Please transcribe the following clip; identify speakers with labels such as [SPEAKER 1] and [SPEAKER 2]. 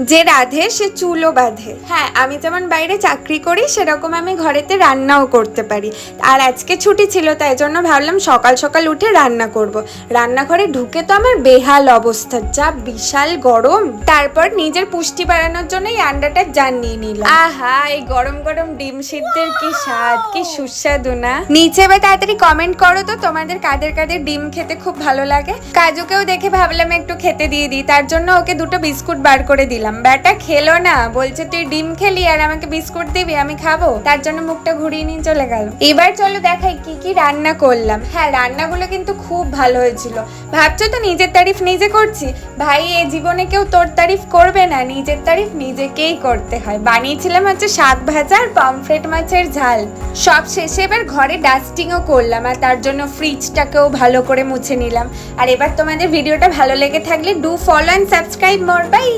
[SPEAKER 1] যে রাধে সে চুলও বাঁধে। হ্যাঁ, আমি যেমন বাইরে চাকরি করি সেরকম আমি ঘরেতে রান্নাও করতে পারি। আর আজকে ছুটি ছিল, তাই জন্য ভাবলাম সকাল সকাল উঠে রান্না করব। রান্নাঘরে ঢুকে তো আমার বেহাল অবস্থা, যা বিশাল গরম। তারপর নিজের পুষ্টি বাড়ানোর জন্য এই আন্ডাটা জান নিয়ে নিলাম। আহা, এই গরম গরম ডিম সিদ্ধের কি স্বাদ, কি সুস্বাদু না। নিচে এবার তাড়াতাড়ি কমেন্ট করো তো তোমাদের কাদের কাদের ডিম খেতে খুব ভালো লাগে। কাজুকেও দেখে ভাবলাম একটু খেতে দিয়ে দিই, তার জন্য ওকে দুটো বিস্কুট বার করে দিলাম। ব্যাটা খেলো না, বলছে তুই ডিম খেলি আর আমাকে বিস্কুট দিবি, আমি খাবো? তার জন্য মুখটা ঘুরিয়ে নিয়ে চলে গেল। এবার চলো দেখাই কি কি রান্না করলাম। হ্যাঁ, রান্নাগুলো কিন্তু খুব ভালো হয়েছিল। ভাবছো তো নিজের তারিফ নিজে করছি? ভাই, এ জীবনে কেউ তোর তারিফ করবে না, নিজের তারিফ নিজেকেই করতে হয়। বানিয়েছিলাম হচ্ছে শাক ভাজা আর পমফ্রেট মাছের ঝাল। সব শেষে এবার ঘরে ডাস্টিংও করলাম, আর তার জন্য ফ্রিজটাকেও ভালো করে মুছে নিলাম। আর এবার তোমাদের ভিডিওটা ভালো লেগে থাকলে do follow and subscribe more. By.